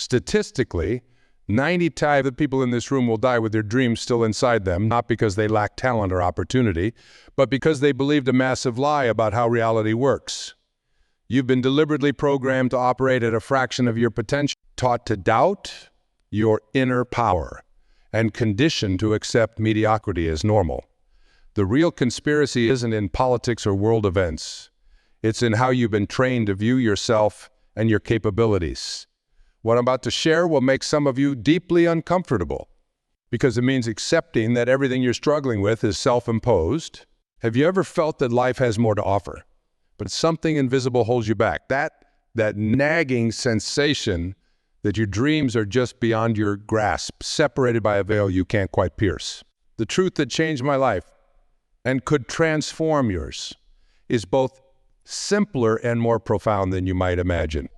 Statistically, 95% of the people in this room will die with their dreams still inside them, not because they lack talent or opportunity, but because they believed a massive lie about how reality works. You've been deliberately programmed to operate at a fraction of your potential, taught to doubt your inner power, and conditioned to accept mediocrity as normal. The real conspiracy isn't in politics or world events. It's in how you've been trained to view yourself and your capabilities. What I'm about to share will make some of you deeply uncomfortable because it means accepting that everything you're struggling with is self-imposed. Have you ever felt that life has more to offer, but something invisible holds you back? That nagging sensation that your dreams are just beyond your grasp, separated by a veil you can't quite pierce. The truth that changed my life and could transform yours is both simpler and more profound than you might imagine.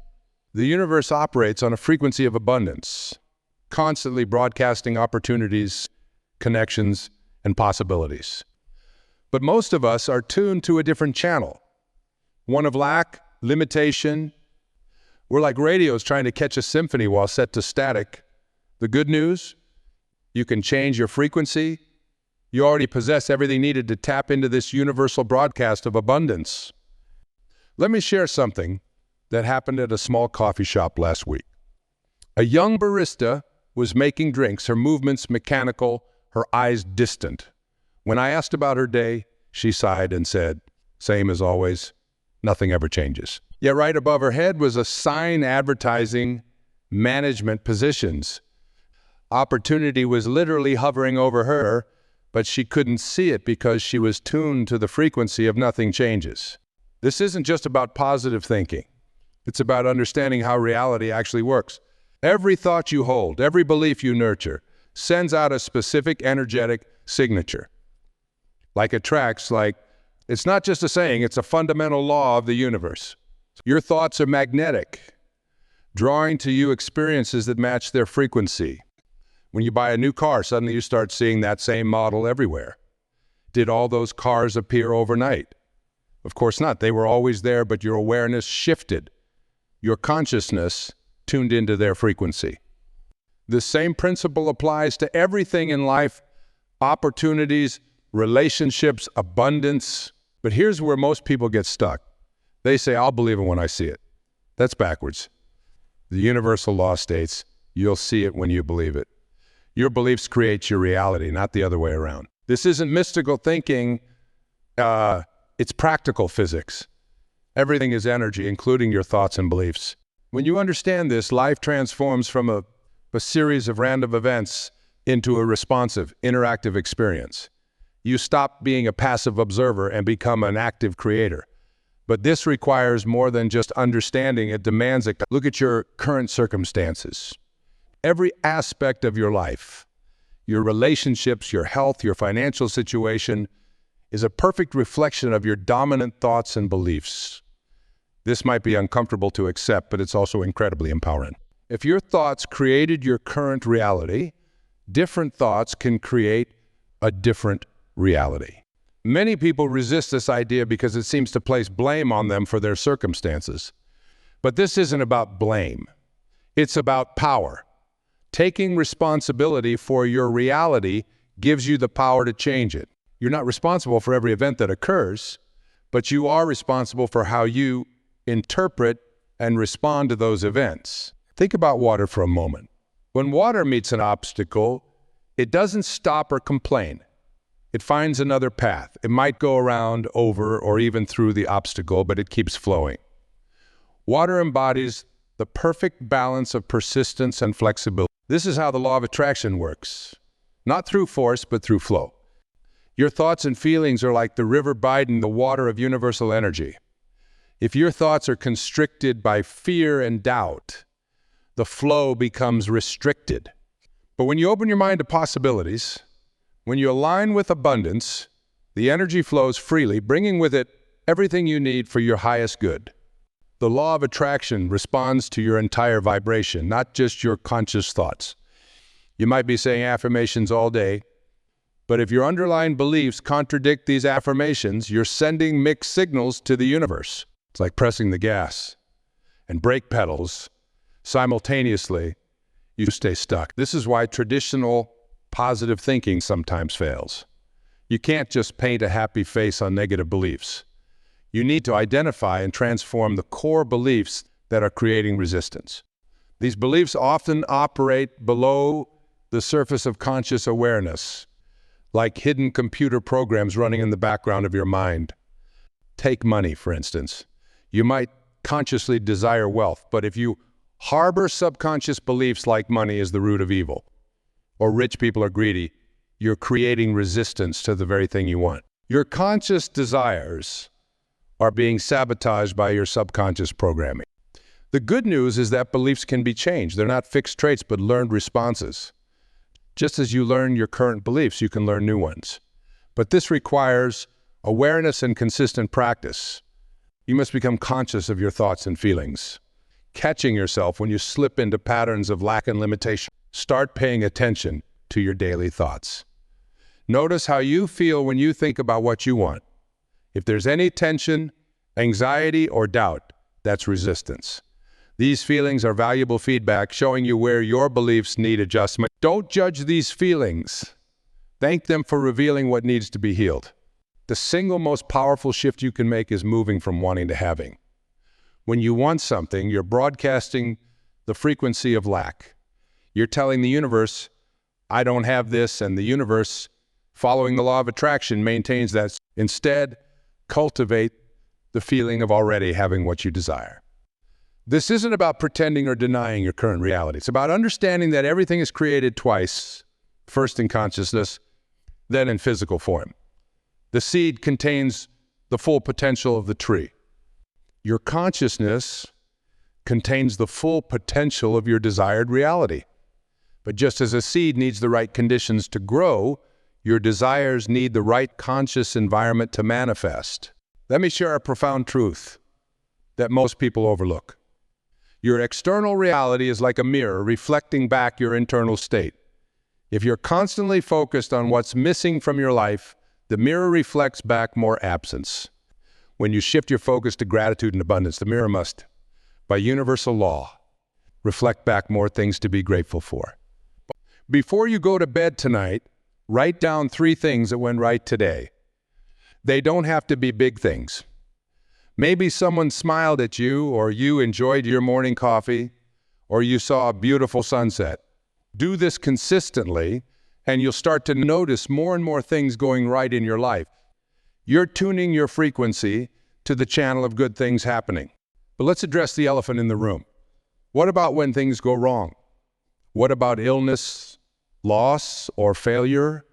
The universe operates on a frequency of abundance, constantly broadcasting opportunities, connections, and possibilities. But most of us are tuned to a different channel, one of lack, limitation. We're like radios trying to catch a symphony while set to static. The good news, you can change your frequency. You already possess everything needed to tap into this universal broadcast of abundance. Let me share something that happened at a small coffee shop last week. A young barista was making drinks, her movements mechanical, her eyes distant. When I asked about her day, she sighed and said, "Same as always, nothing ever changes." Yet right above her head was a sign advertising management positions. Opportunity was literally hovering over her, but she couldn't see it because she was tuned to the frequency of nothing changes. This isn't just about positive thinking. It's about understanding how reality actually works. Every thought you hold, every belief you nurture, sends out a specific energetic signature. Like attracts, it's not just a saying, it's a fundamental law of the universe. Your thoughts are magnetic, drawing to you experiences that match their frequency. When you buy a new car, suddenly you start seeing that same model everywhere. Did all those cars appear overnight? Of course not. They were always there, but your awareness shifted. Your consciousness tuned into their frequency. The same principle applies to everything in life: opportunities, relationships, abundance. But here's where most people get stuck. They say, "I'll believe it when I see it." That's backwards. The universal law states, you'll see it when you believe it. Your beliefs create your reality, not the other way around. This isn't mystical thinking, it's practical physics. Everything is energy, including your thoughts and beliefs. When you understand this, life transforms from a series of random events into a responsive, interactive experience. You stop being a passive observer and become an active creator. But this requires more than just understanding. It demands a look at your current circumstances. Every aspect of your life, your relationships, your health, your financial situation, is a perfect reflection of your dominant thoughts and beliefs. This might be uncomfortable to accept, but it's also incredibly empowering. If your thoughts created your current reality, different thoughts can create a different reality. Many people resist this idea because it seems to place blame on them for their circumstances. But this isn't about blame. It's about power. Taking responsibility for your reality gives you the power to change it. You're not responsible for every event that occurs, but you are responsible for how you interpret and respond to those events. Think about water for a moment. When water meets an obstacle, it doesn't stop or complain. It finds another path. It might go around, over, or even through the obstacle, but it keeps flowing. Water embodies the perfect balance of persistence and flexibility. This is how the law of attraction works. Not through force, but through flow. Your thoughts and feelings are like the river biding the water of universal energy. If your thoughts are constricted by fear and doubt, the flow becomes restricted. But when you open your mind to possibilities, when you align with abundance, the energy flows freely, bringing with it everything you need for your highest good. The law of attraction responds to your entire vibration, not just your conscious thoughts. You might be saying affirmations all day, but if your underlying beliefs contradict these affirmations, you're sending mixed signals to the universe. It's like pressing the gas and brake pedals Simultaneously, you stay stuck. This is why traditional positive thinking sometimes fails. You can't just paint a happy face on negative beliefs. You need to identify and transform the core beliefs that are creating resistance. These beliefs often operate below the surface of conscious awareness, like hidden computer programs running in the background of your mind. Take money, for instance. You might consciously desire wealth, but if you harbor subconscious beliefs like money is the root of evil, or rich people are greedy, you're creating resistance to the very thing you want. Your conscious desires are being sabotaged by your subconscious programming. The good news is that beliefs can be changed. They're not fixed traits, but learned responses. Just as you learn your current beliefs, you can learn new ones. But this requires awareness and consistent practice. You must become conscious of your thoughts and feelings, catching yourself when you slip into patterns of lack and limitation. Start paying attention to your daily thoughts. Notice how you feel when you think about what you want. If there's any tension, anxiety, or doubt, that's resistance. These feelings are valuable feedback showing you where your beliefs need adjustment. Don't judge these feelings. Thank them for revealing what needs to be healed. The single most powerful shift you can make is moving from wanting to having. When you want something, you're broadcasting the frequency of lack. You're telling the universe, I don't have this, and the universe, following the law of attraction, maintains that. Instead, cultivate the feeling of already having what you desire. This isn't about pretending or denying your current reality. It's about understanding that everything is created twice, first in consciousness, then in physical form. The seed contains the full potential of the tree. Your consciousness contains the full potential of your desired reality. But just as a seed needs the right conditions to grow, your desires need the right conscious environment to manifest. Let me share a profound truth that most people overlook. Your external reality is like a mirror reflecting back your internal state. If you're constantly focused on what's missing from your life, the mirror reflects back more absence. When you shift your focus to gratitude and abundance, the mirror must, by universal law, reflect back more things to be grateful for. Before you go to bed tonight, write down 3 things that went right today. They don't have to be big things. Maybe someone smiled at you, or you enjoyed your morning coffee, or you saw a beautiful sunset. Do this consistently, and you'll start to notice more and more things going right in your life. You're tuning your frequency to the channel of good things happening. But let's address the elephant in the room. What about when things go wrong? What about illness, loss, or failure?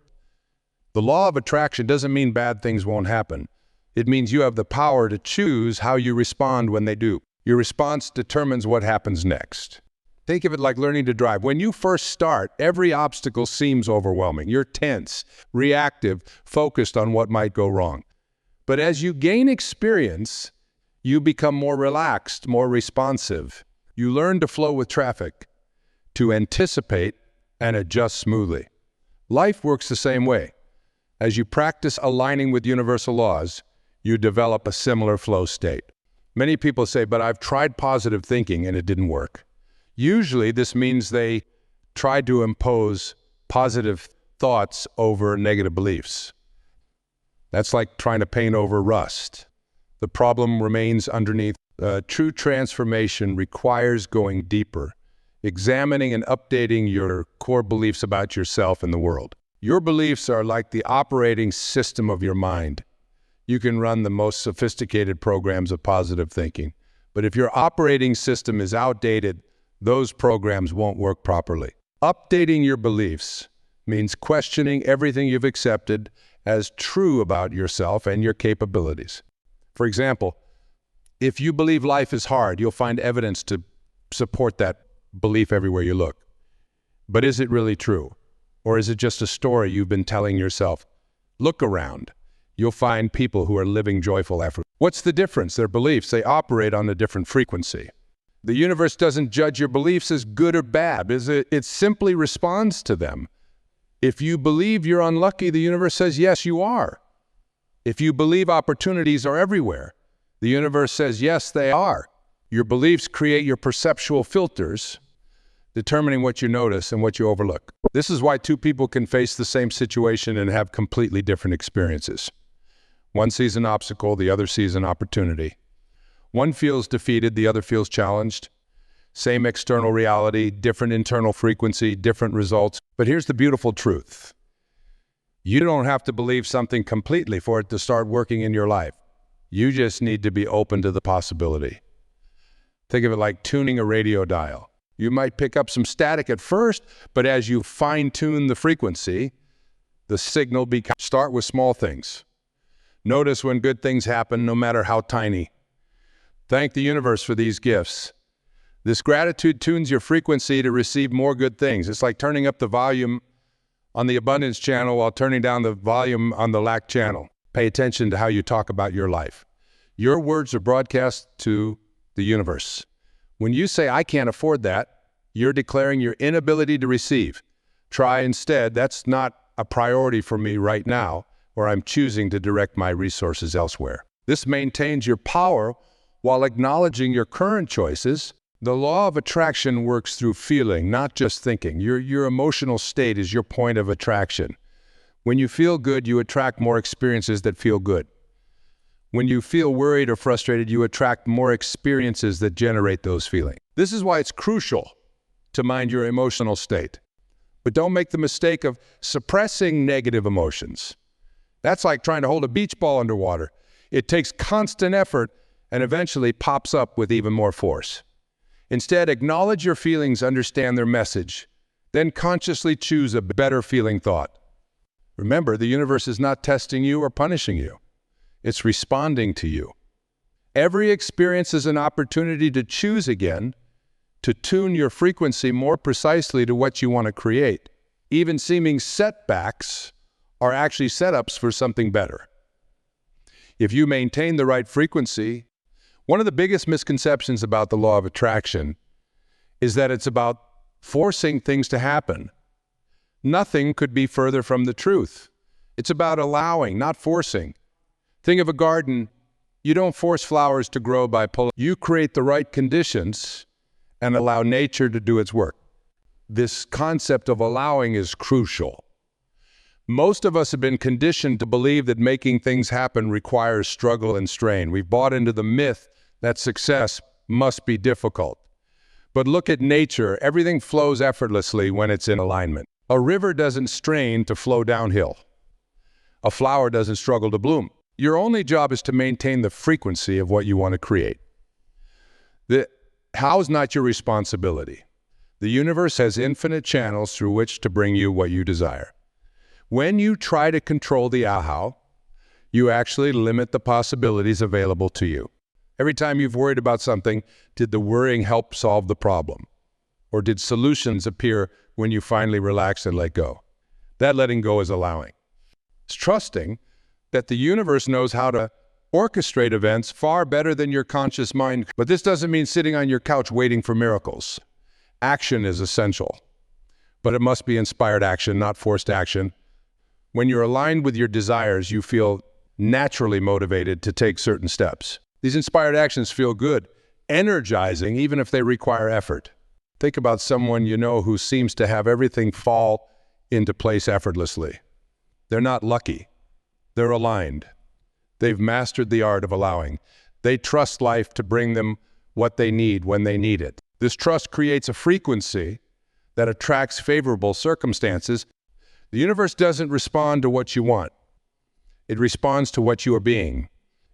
The law of attraction doesn't mean bad things won't happen. It means you have the power to choose how you respond when they do. Your response determines what happens next. Think of it like learning to drive. When you first start, every obstacle seems overwhelming. You're tense, reactive, focused on what might go wrong. But as you gain experience, you become more relaxed, more responsive. You learn to flow with traffic, to anticipate and adjust smoothly. Life works the same way. As you practice aligning with universal laws, you develop a similar flow state. Many people say, but I've tried positive thinking and it didn't work. Usually this means they tried to impose positive thoughts over negative beliefs. That's like trying to paint over rust. The problem remains underneath. True transformation requires going deeper, examining and updating your core beliefs about yourself and the world. Your beliefs are like the operating system of your mind. You can run the most sophisticated programs of positive thinking, but if your operating system is outdated, those programs won't work properly. Updating your beliefs means questioning everything you've accepted as true about yourself and your capabilities. For example, if you believe life is hard, you'll find evidence to support that belief everywhere you look. But is it really true? Or is it just a story you've been telling yourself? Look around. You'll find people who are living joyful effort. What's the difference? Their beliefs, they operate on a different frequency. The universe doesn't judge your beliefs as good or bad. It simply responds to them. If you believe you're unlucky, the universe says, yes, you are. If you believe opportunities are everywhere, the universe says, yes, they are. Your beliefs create your perceptual filters, determining what you notice and what you overlook. This is why two people can face the same situation and have completely different experiences. One sees an obstacle, the other sees an opportunity. One feels defeated, the other feels challenged. Same external reality, different internal frequency, different results. But here's the beautiful truth. You don't have to believe something completely for it to start working in your life. You just need to be open to the possibility. Think of it like tuning a radio dial. You might pick up some static at first, but as you fine-tune the frequency, the signal becomes. Start with small things. Notice when good things happen, no matter how tiny. Thank the universe for these gifts. This gratitude tunes your frequency to receive more good things. It's like turning up the volume on the abundance channel while turning down the volume on the lack channel. Pay attention to how you talk about your life. Your words are broadcast to the universe. When you say, I can't afford that, you're declaring your inability to receive. Try instead, that's not a priority for me right now, or I'm choosing to direct my resources elsewhere. This maintains your power while acknowledging your current choices. The law of attraction works through feeling, not just thinking. Your emotional state is your point of attraction. When you feel good, you attract more experiences that feel good. When you feel worried or frustrated, you attract more experiences that generate those feelings. This is why it's crucial to mind your emotional state. But don't make the mistake of suppressing negative emotions. That's like trying to hold a beach ball underwater. It takes constant effort and eventually pops up with even more force. Instead, acknowledge your feelings, understand their message, then consciously choose a better feeling thought. Remember, the universe is not testing you or punishing you. It's responding to you. Every experience is an opportunity to choose again, to tune your frequency more precisely to what you want to create. Even seeming setbacks are actually setups for something better. If you maintain the right frequency, one of the biggest misconceptions about the law of attraction is that it's about forcing things to happen. Nothing could be further from the truth. It's about allowing, not forcing. Think of a garden. You don't force flowers to grow by pulling. You create the right conditions and allow nature to do its work. This concept of allowing is crucial. Most of us have been conditioned to believe that making things happen requires struggle and strain. We've bought into the myth that success must be difficult. But look at nature. Everything flows effortlessly when it's in alignment. A river doesn't strain to flow downhill. A flower doesn't struggle to bloom. Your only job is to maintain the frequency of what you want to create. The how is not your responsibility. The universe has infinite channels through which to bring you what you desire. When you try to control the how, you actually limit the possibilities available to you. Every time you've worried about something, did the worrying help solve the problem? Or did solutions appear when you finally relax and let go? That letting go is allowing. It's trusting that the universe knows how to orchestrate events far better than your conscious mind. But this doesn't mean sitting on your couch waiting for miracles. Action is essential, but it must be inspired action, not forced action. When you're aligned with your desires, you feel naturally motivated to take certain steps. These inspired actions feel good, energizing, even if they require effort. Think about someone you know who seems to have everything fall into place effortlessly. They're not lucky. They're aligned. They've mastered the art of allowing. They trust life to bring them what they need when they need it. This trust creates a frequency that attracts favorable circumstances. The universe doesn't respond to what you want. It responds to what you are being.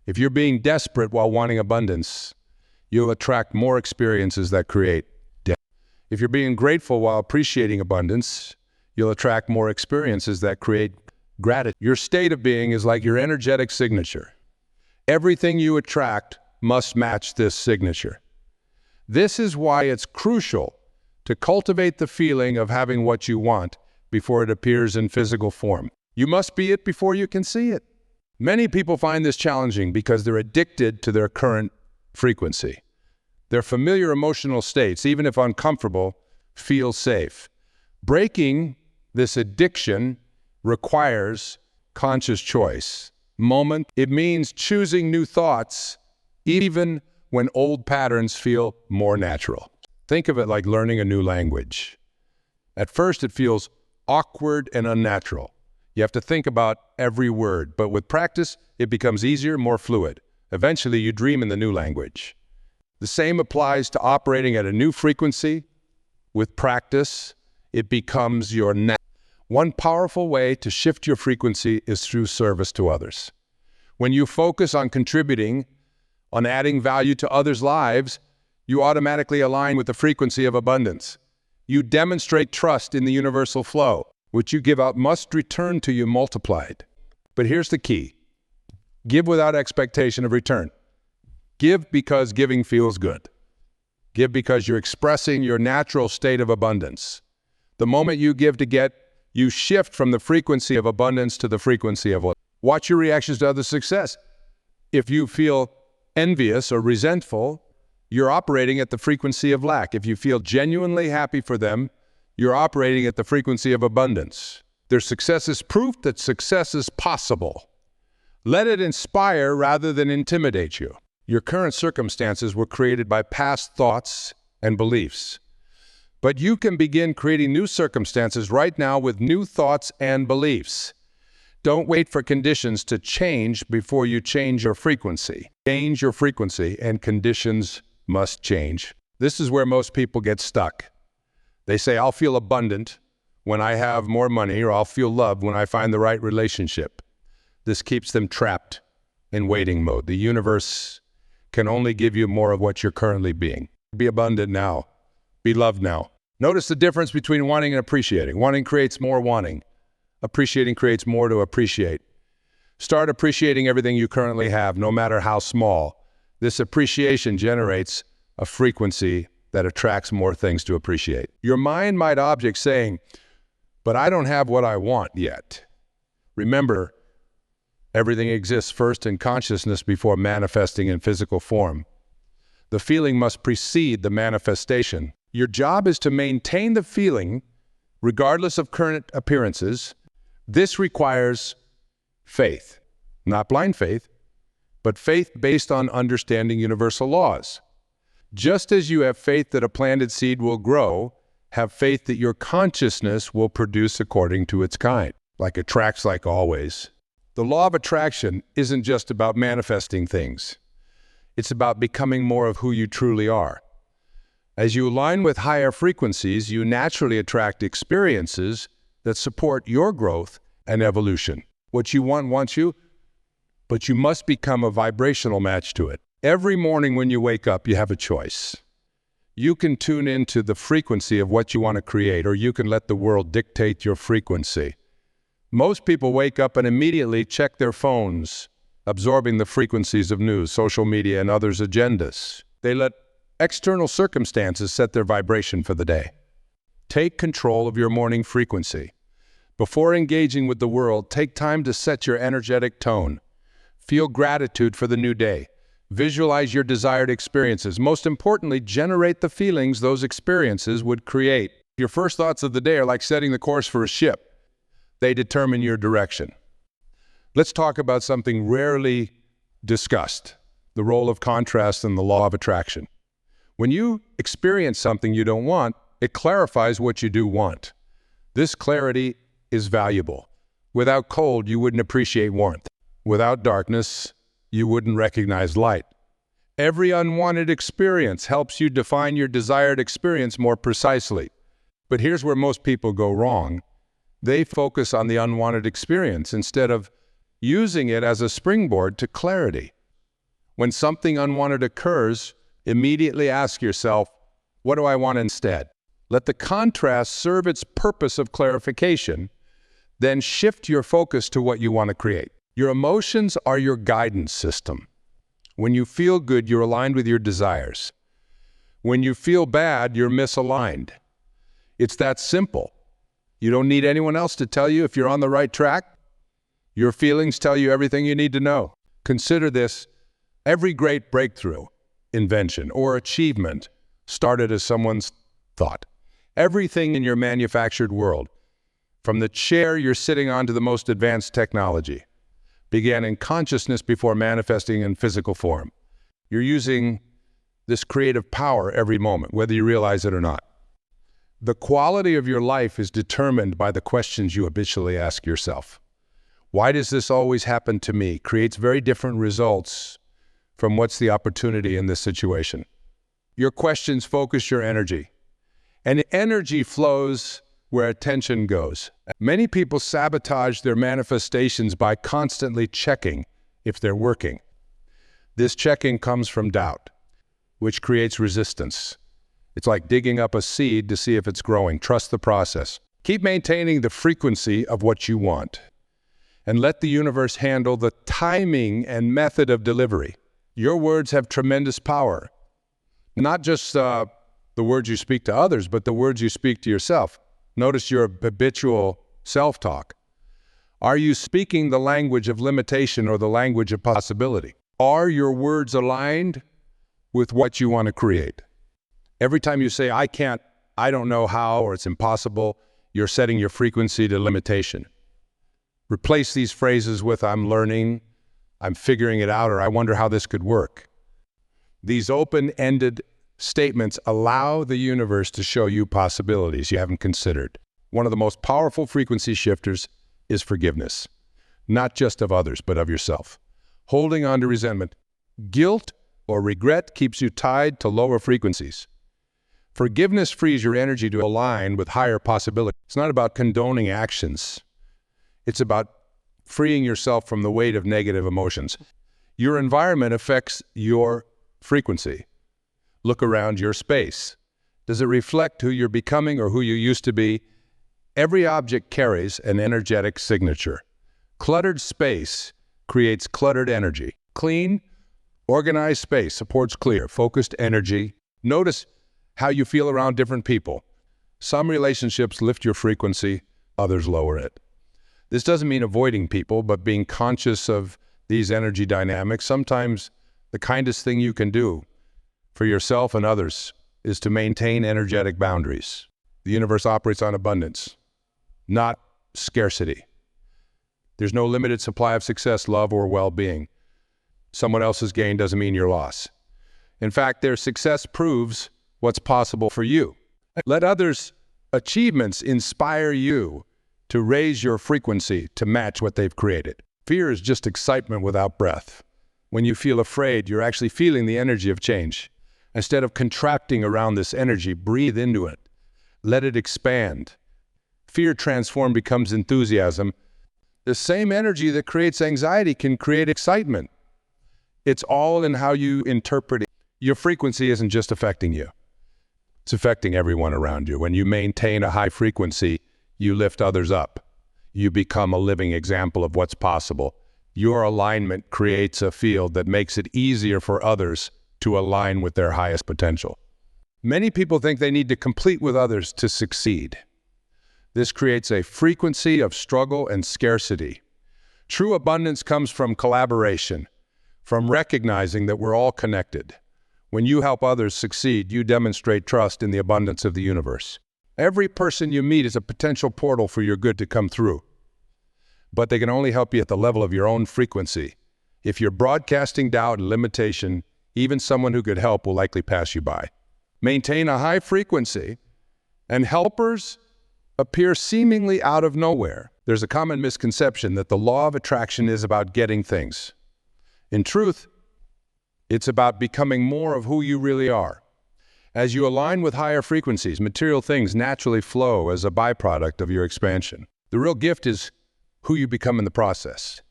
If you're being desperate while wanting abundance, you'll attract more experiences that create depth. If you're being grateful while appreciating abundance, you'll attract more experiences that create gratitude. Your state of being is like your energetic signature. Everything you attract must match this signature. This is why it's crucial to cultivate the feeling of having what you want before it appears in physical form. You must be it before you can see it. Many people find this challenging because they're addicted to their current frequency. Their familiar emotional states, even if uncomfortable, feel safe. Breaking this addiction requires conscious choice. It means choosing new thoughts, even when old patterns feel more natural. Think of it like learning a new language. At first, it feels awkward and unnatural. You have to think about every word, but with practice, it becomes easier, more fluid. Eventually, you dream in the new language. The same applies to operating at a new frequency. With practice, it becomes your natural. One powerful way to shift your frequency is through service to others. When you focus on contributing, on adding value to others' lives, you automatically align with the frequency of abundance. You demonstrate trust in the universal flow. Which you give out must return to you multiplied. But here's the key. Give without expectation of return. Give because giving feels good. Give because you're expressing your natural state of abundance. The moment you give to get, you shift from the frequency of abundance to the frequency of what? Watch your reactions to other success. If you feel envious or resentful, you're operating at the frequency of lack. If you feel genuinely happy for them, you're operating at the frequency of abundance. Their success is proof that success is possible. Let it inspire rather than intimidate you. Your current circumstances were created by past thoughts and beliefs. But you can begin creating new circumstances right now with new thoughts and beliefs. Don't wait for conditions to change before you change your frequency. Change your frequency and conditions must change. This is where most people get stuck. They say, I'll feel abundant when I have more money, or I'll feel loved when I find the right relationship. This keeps them trapped in waiting mode. The universe can only give you more of what you're currently being. Be abundant now. Be loved now. Notice the difference between wanting and appreciating. Wanting creates more wanting. Appreciating creates more to appreciate. Start appreciating everything you currently have, no matter how small. This appreciation generates a frequency that attracts more things to appreciate. Your mind might object saying, but I don't have what I want yet. Remember, everything exists first in consciousness before manifesting in physical form. The feeling must precede the manifestation. Your job is to maintain the feeling regardless of current appearances. This requires faith, not blind faith, but faith based on understanding universal laws. Just as you have faith that a planted seed will grow, have faith that your consciousness will produce according to its kind. Like attracts like always. The law of attraction isn't just about manifesting things. It's about becoming more of who you truly are. As you align with higher frequencies, you naturally attract experiences that support your growth and evolution. What you want wants you, but you must become a vibrational match to it. Every morning when you wake up, you have a choice. You can tune into the frequency of what you want to create, or you can let the world dictate your frequency. Most people wake up and immediately check their phones, absorbing the frequencies of news, social media, and others' agendas. They let external circumstances set their vibration for the day. Take control of your morning frequency. Before engaging with the world, take time to set your energetic tone. Feel gratitude for the new day. Visualize your desired experiences. Most importantly, generate the feelings those experiences would create. Your first thoughts of the day are like setting the course for a ship. They determine your direction. Let's talk about something rarely discussed, the role of contrast and the law of attraction. When you experience something you don't want, it clarifies what you do want. This clarity is valuable. Without cold, you wouldn't appreciate warmth. Without darkness, you wouldn't recognize light. Every unwanted experience helps you define your desired experience more precisely. But here's where most people go wrong. They focus on the unwanted experience instead of using it as a springboard to clarity. When something unwanted occurs, immediately ask yourself, what do I want instead? Let the contrast serve its purpose of clarification, then shift your focus to what you want to create. Your emotions are your guidance system. When you feel good, you're aligned with your desires. When you feel bad, you're misaligned. It's that simple. You don't need anyone else to tell you if you're on the right track. Your feelings tell you everything you need to know. Consider this. Every great breakthrough, invention, or achievement started as someone's thought. Everything in your manufactured world, from the chair you're sitting on to the most advanced technology, began in consciousness before manifesting in physical form. You're using this creative power every moment, whether you realize it or not. The quality of your life is determined by the questions you habitually ask yourself. Why does this always happen to me? Creates very different results from what's the opportunity in this situation. Your questions focus your energy, and energy flows where attention goes. Many people sabotage their manifestations by constantly checking if they're working. This checking comes from doubt, which creates resistance. It's like digging up a seed to see if it's growing. Trust the process. Keep maintaining the frequency of what you want, and let the universe handle the timing and method of delivery. Your words have tremendous power. Not just the words you speak to others, but the words you speak to yourself. Notice your habitual self-talk. Are you speaking the language of limitation or the language of possibility? Are your words aligned with what you want to create? Every time you say, I can't, I don't know how, or it's impossible, you're setting your frequency to limitation. Replace these phrases with, I'm learning, I'm figuring it out, or I wonder how this could work. These open-ended statements allow the universe to show you possibilities you haven't considered. One of the most powerful frequency shifters is forgiveness, not just of others, but of yourself. Holding on to resentment, guilt, or regret keeps you tied to lower frequencies. Forgiveness frees your energy to align with higher possibilities. It's not about condoning actions. It's about freeing yourself from the weight of negative emotions. Your environment affects your frequency. Look around your space. Does it reflect who you're becoming or who you used to be? Every object carries an energetic signature. Cluttered space creates cluttered energy. Clean, organized space supports clear, focused energy. Notice how you feel around different people. Some relationships lift your frequency, others lower it. This doesn't mean avoiding people, but being conscious of these energy dynamics. Sometimes the kindest thing you can do for yourself and others is to maintain energetic boundaries. The universe operates on abundance, not scarcity. There's no limited supply of success, love, or well-being. Someone else's gain doesn't mean your loss. In fact, their success proves what's possible for you. Let others' achievements inspire you to raise your frequency to match what they've created. Fear is just excitement without breath. When you feel afraid, you're actually feeling the energy of change. Instead of contracting around this energy, breathe into it. Let it expand. Fear transformed becomes enthusiasm. The same energy that creates anxiety can create excitement. It's all in how you interpret it. Your frequency isn't just affecting you. It's affecting everyone around you. When you maintain a high frequency, you lift others up. You become a living example of what's possible. Your alignment creates a field that makes it easier for others to align with their highest potential. Many people think they need to compete with others to succeed. This creates a frequency of struggle and scarcity. True abundance comes from collaboration, from recognizing that we're all connected. When you help others succeed, you demonstrate trust in the abundance of the universe. Every person you meet is a potential portal for your good to come through. But they can only help you at the level of your own frequency. If you're broadcasting doubt and limitation, even someone who could help will likely pass you by. Maintain a high frequency, and helpers appear seemingly out of nowhere. There's a common misconception that the law of attraction is about getting things. In truth, it's about becoming more of who you really are. As you align with higher frequencies, material things naturally flow as a byproduct of your expansion. The real gift is who you become in the process.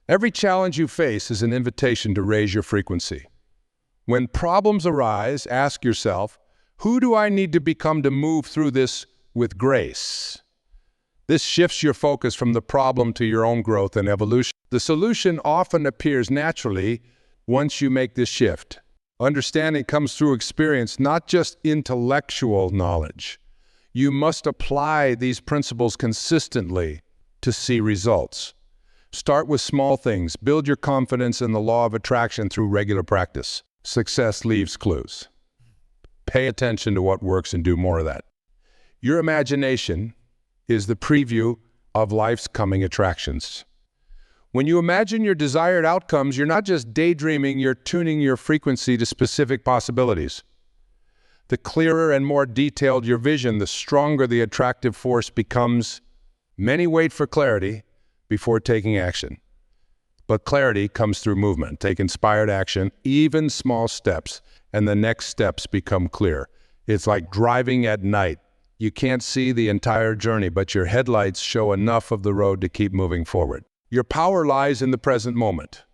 Every challenge you face is an invitation to raise your frequency. When problems arise, ask yourself, who do I need to become to move through this with grace? This shifts your focus from the problem to your own growth and evolution. The solution often appears naturally once you make this shift. Understanding comes through experience, not just intellectual knowledge. You must apply these principles consistently to see results. Start with small things. Build your confidence in the law of attraction through regular practice. Success leaves clues. Pay attention to what works and do more of that. Your imagination is the preview of life's coming attractions. When you imagine your desired outcomes, you're not just daydreaming, you're tuning your frequency to specific possibilities. The clearer and more detailed your vision, the stronger the attractive force becomes. Many wait for clarity before taking action. But clarity comes through movement. Take inspired action, even small steps, and the next steps become clear. It's like driving at night. You can't see the entire journey, but your headlights show enough of the road to keep moving forward. Your power lies in the present moment.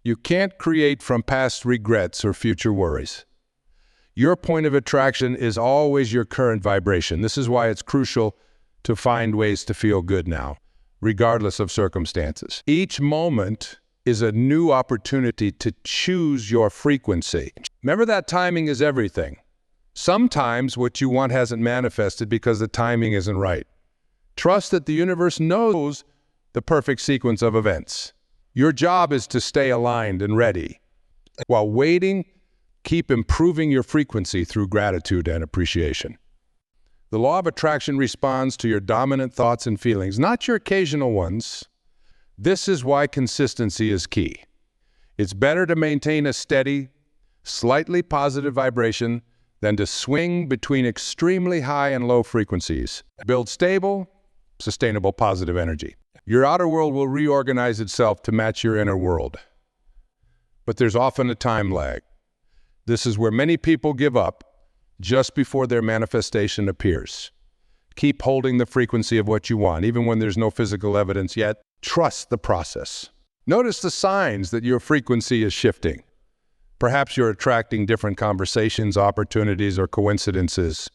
You can't create from past regrets or future worries. Your point of attraction is always your current vibration. This is why it's crucial to find ways to feel good now, regardless of circumstances. Each moment is a new opportunity to choose your frequency. Remember that timing is everything. Sometimes what you want hasn't manifested because the timing isn't right. Trust that the universe knows the perfect sequence of events. Your job is to stay aligned and ready. While waiting, keep improving your frequency through gratitude and appreciation. The law of attraction responds to your dominant thoughts and feelings, not your occasional ones. This is why consistency is key. It's better to maintain a steady, slightly positive vibration than to swing between extremely high and low frequencies. Build stable, sustainable positive energy. Your outer world will reorganize itself to match your inner world. But there's often a time lag. This is where many people give up just before their manifestation appears. Keep holding the frequency of what you want, even when there's no physical evidence yet. Trust the process. Notice the signs that your frequency is shifting. Perhaps you're attracting different conversations, opportunities, or coincidences.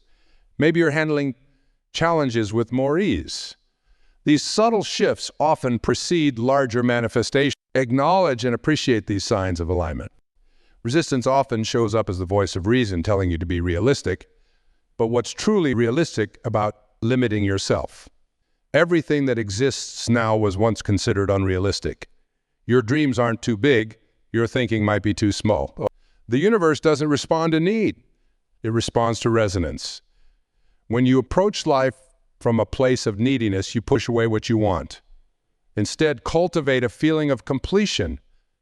Maybe you're handling challenges with more ease. These subtle shifts often precede larger manifestations. Acknowledge and appreciate these signs of alignment. Resistance often shows up as the voice of reason telling you to be realistic, but what's truly realistic about limiting yourself? Everything that exists now was once considered unrealistic. Your dreams aren't too big, your thinking might be too small. The universe doesn't respond to need, it responds to resonance. When you approach life from a place of neediness, you push away what you want. Instead, cultivate a feeling of completion.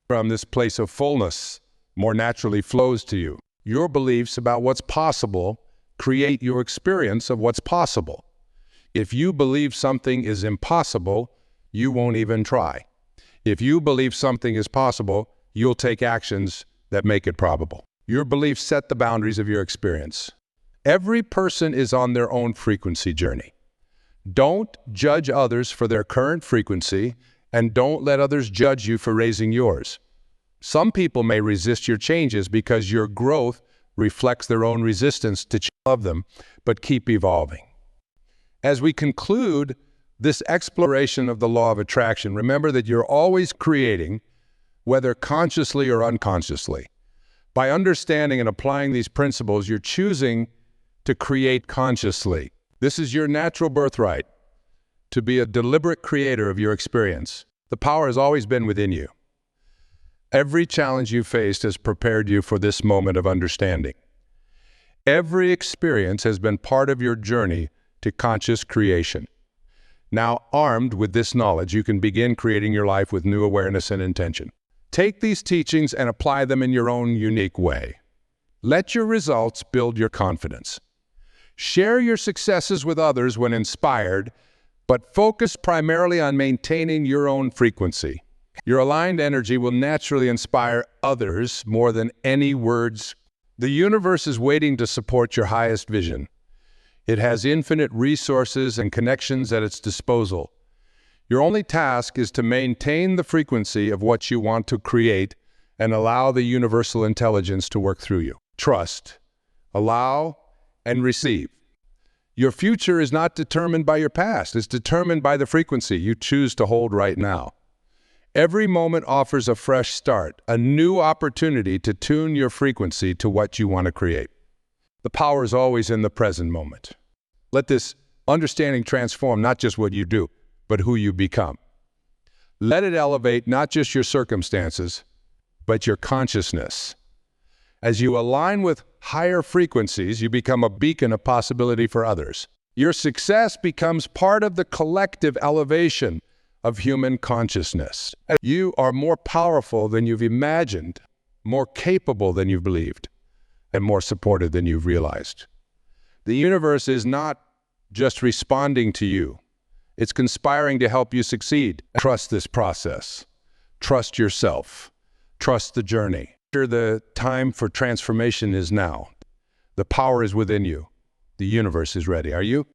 From this place of fullness more naturally flows to you. Your beliefs about what's possible create your experience of what's possible. If you believe something is impossible, you won't even try. If you believe something is possible, you'll take actions that make it probable. Your beliefs set the boundaries of your experience. Every person is on their own frequency journey. Don't judge others for their current frequency, and don't let others judge you for raising yours. Some people may resist your changes because your growth reflects their own resistance to love them, but keep evolving. As we conclude this exploration of the law of attraction, remember that you're always creating, whether consciously or unconsciously. By understanding and applying these principles, you're choosing to create consciously. This is your natural birthright, to be a deliberate creator of your experience. The power has always been within you. Every challenge you faced has prepared you for this moment of understanding. Every experience has been part of your journey to conscious creation. Now, armed with this knowledge, you can begin creating your life with new awareness and intention. Take these teachings and apply them in your own unique way. Let your results build your confidence. Share your successes with others when inspired, but focus primarily on maintaining your own frequency. Your aligned energy will naturally inspire others more than any words. The universe is waiting to support your highest vision. It has infinite resources and connections at its disposal. Your only task is to maintain the frequency of what you want to create and allow the universal intelligence to work through you. Trust, allow, and receive. Your future is not determined by your past. It's determined by the frequency you choose to hold right now. Every moment offers a fresh start, a new opportunity to tune your frequency to what you want to create. The power is always in the present moment. Let this understanding transform not just what you do, but who you become. Let it elevate not just your circumstances, but your consciousness. As you align with higher frequencies, you become a beacon of possibility for others. Your success becomes part of the collective elevation of human consciousness. You are more powerful than you've imagined, more capable than you've believed, and more supported than you've realized. The universe is not just responding to you. It's conspiring to help you succeed. Trust this process. Trust yourself. Trust the journey. The time for transformation is now. The power is within you. The universe is ready. Are you?